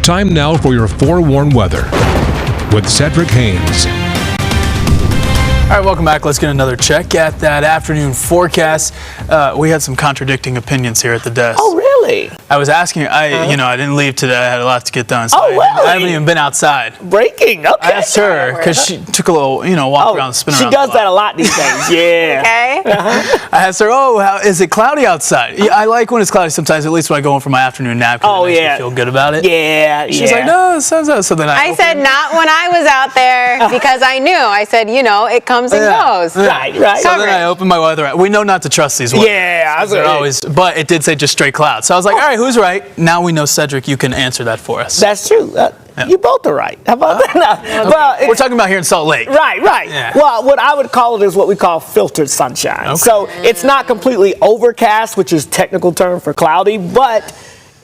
Time now for your forewarned weather with Cedric Haynes. All right, welcome back. Let's get another check at that afternoon forecast. We had some contradicting opinions here at the desk. Oh, really? I was asking, I didn't leave today. I had a lot to get done. So Oh, really? I haven't even been outside. Breaking. Okay. I asked her because she took a little, walk around, spin around. She does that a lot these days. Yeah. Okay. I asked her, how is it cloudy outside? Yeah, I like when it's cloudy sometimes, at least when I go in for my afternoon nap. Oh, it makes yeah. me feel good about it. Yeah. She's like, no, the sun's out. So then I said not when I was out there because I knew. I said, it comes and goes. Right. So then I opened my weather app. We know not to trust these ones. Yeah. They're always, but it did say just straight clouds. So I was like, all right, who's right? Now we know, Cedric, you can answer that for us. That's true. You both are right. How about that? Okay. Well, we're talking about here in Salt Lake. Right. Yeah. Well, what I would call it is what we call filtered sunshine. Okay. So it's not completely overcast, which is technical term for cloudy, but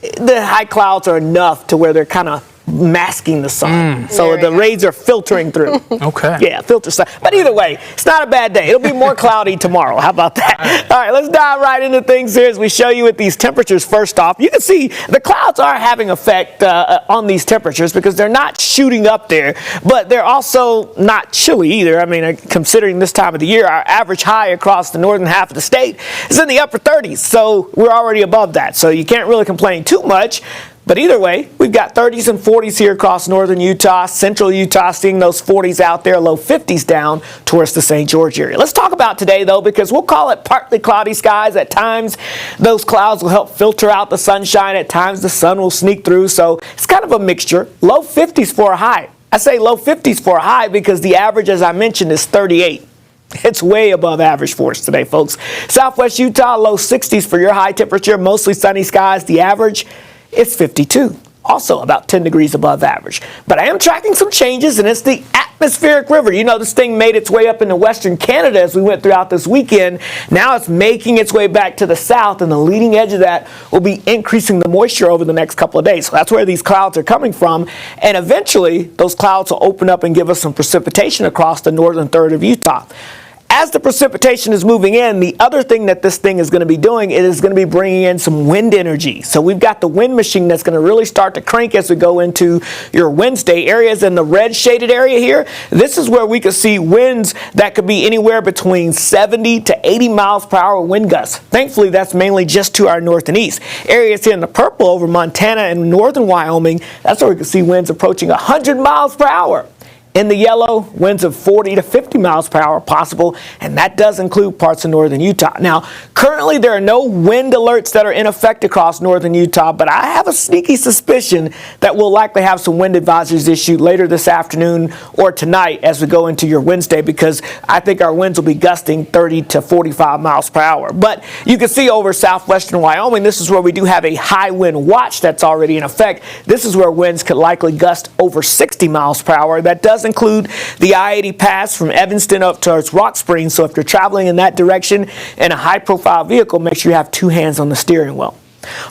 the high clouds are enough to where they're kind of masking the sun. So the rays are filtering through. Okay. Yeah, filter sun. But either way, it's not a bad day. It'll be more cloudy tomorrow. How about that? All right, let's dive right into things here as we show you with these temperatures. First off, you can see the clouds are having effect on these temperatures because they're not shooting up there, but they're also not chilly either. I mean, considering this time of the year, our average high across the northern half of the state is in the upper 30s. So we're already above that. So you can't really complain too much. But either way, we've got 30s and 40s here across northern Utah, central Utah, seeing those 40s out there, low 50s down towards the St. George area. Let's talk about today, though, because we'll call it partly cloudy skies. At times, those clouds will help filter out the sunshine. At times, the sun will sneak through. So it's kind of a mixture. Low 50s for a high. I say low 50s for a high because the average, as I mentioned, is 38. It's way above average for us today, folks. Southwest Utah, low 60s for your high temperature. Mostly sunny skies. The average, it's 52, also about 10 degrees above average. But I am tracking some changes, and it's the atmospheric river. This thing made its way up into western Canada as we went throughout this weekend. Now it's making its way back to the south, and the leading edge of that will be increasing the moisture over the next couple of days. So that's where these clouds are coming from, and eventually those clouds will open up and give us some precipitation across the northern third of Utah. As the precipitation is moving in, the other thing that this thing is going to be doing, it is going to be bringing in some wind energy. So we've got the wind machine that's going to really start to crank as we go into your Wednesday. Areas in the red shaded area here, this is where we could see winds that could be anywhere between 70 to 80 miles per hour wind gusts. Thankfully, that's mainly just to our north and east. Areas here in the purple over Montana and northern Wyoming, that's where we could see winds approaching 100 miles per hour. In the yellow, winds of 40 to 50 miles per hour possible, and that does include parts of northern Utah. Now, currently there are no wind alerts that are in effect across northern Utah, but I have a sneaky suspicion that we'll likely have some wind advisories issued later this afternoon or tonight as we go into your Wednesday, because I think our winds will be gusting 30 to 45 miles per hour. But you can see over southwestern Wyoming, this is where we do have a high wind watch that's already in effect. This is where winds could likely gust over 60 miles per hour. That does include the I-80 pass from Evanston up towards Rock Springs. So if you're traveling in that direction in a high-profile vehicle, make sure you have two hands on the steering wheel.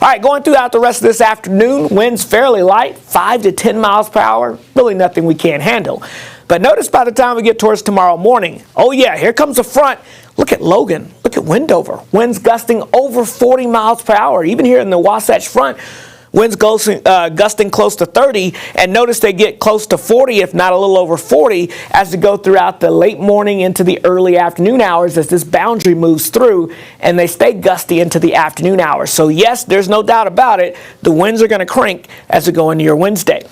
All right, going throughout the rest of this afternoon, winds fairly light, 5 to 10 miles per hour. Really nothing we can't handle. But notice by the time we get towards tomorrow morning, oh yeah, here comes a front. Look at Logan. Look at Wendover. Winds gusting over 40 miles per hour. Even here in the Wasatch Front, winds gusting close to 30, and notice they get close to 40, if not a little over 40, as they go throughout the late morning into the early afternoon hours as this boundary moves through, and they stay gusty into the afternoon hours. So yes, there's no doubt about it, the winds are going to crank as we go into your Wednesday.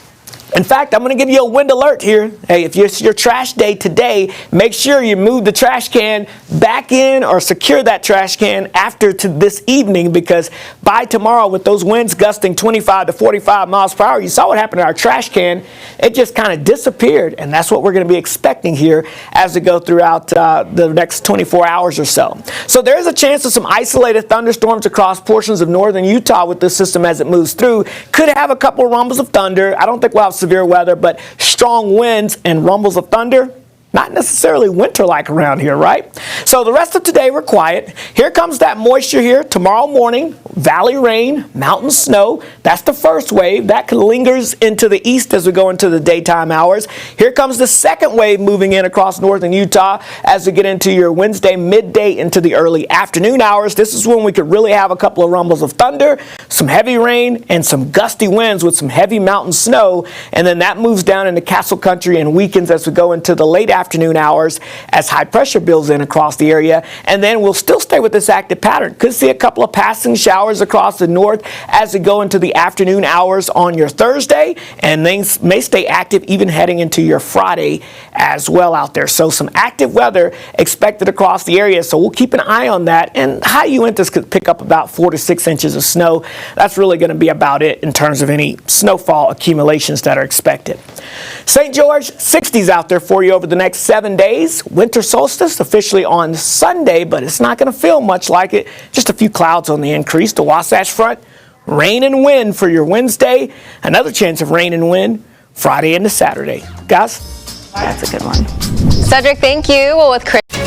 In fact, I'm going to give you a wind alert here. Hey, if it's your trash day today, make sure you move the trash can back in or secure that trash can after to this evening, because by tomorrow with those winds gusting 25 to 45 miles per hour, you saw what happened to our trash can. It just kind of disappeared, and that's what we're going to be expecting here as we go throughout the next 24 hours or so. So there is a chance of some isolated thunderstorms across portions of northern Utah with this system as it moves through. Could have a couple rumbles of thunder. I don't think we'll have severe weather, but strong winds and rumbles of thunder, not necessarily winter-like around here, right? So the rest of today, we're quiet. Here comes that moisture here. Tomorrow morning, valley rain, mountain snow. That's the first wave. That lingers into the east as we go into the daytime hours. Here comes the second wave moving in across northern Utah as we get into your Wednesday midday into the early afternoon hours. This is when we could really have a couple of rumbles of thunder, some heavy rain, and some gusty winds with some heavy mountain snow. And then that moves down into Castle Country and weakens as we go into the late afternoon hours as high pressure builds in across the area. And then we'll still stay with this active pattern. Could see a couple of passing showers across the north as we go into the afternoon hours on your Thursday, and things may stay active even heading into your Friday as well out there. So some active weather expected across the area, so we'll keep an eye on that. And high Uintas could pick up about 4 to 6 inches of snow. That's really going to be about it in terms of any snowfall accumulations that are expected. St. George, 60s out there for you over the next 7 days. Winter solstice officially on Sunday, but it's not going to feel much like it. Just a few clouds on the increase. The Wasatch Front, rain and wind for your Wednesday. Another chance of rain and wind Friday into Saturday. Guys? That's a good one. Cedric, thank you. Well, with Chris.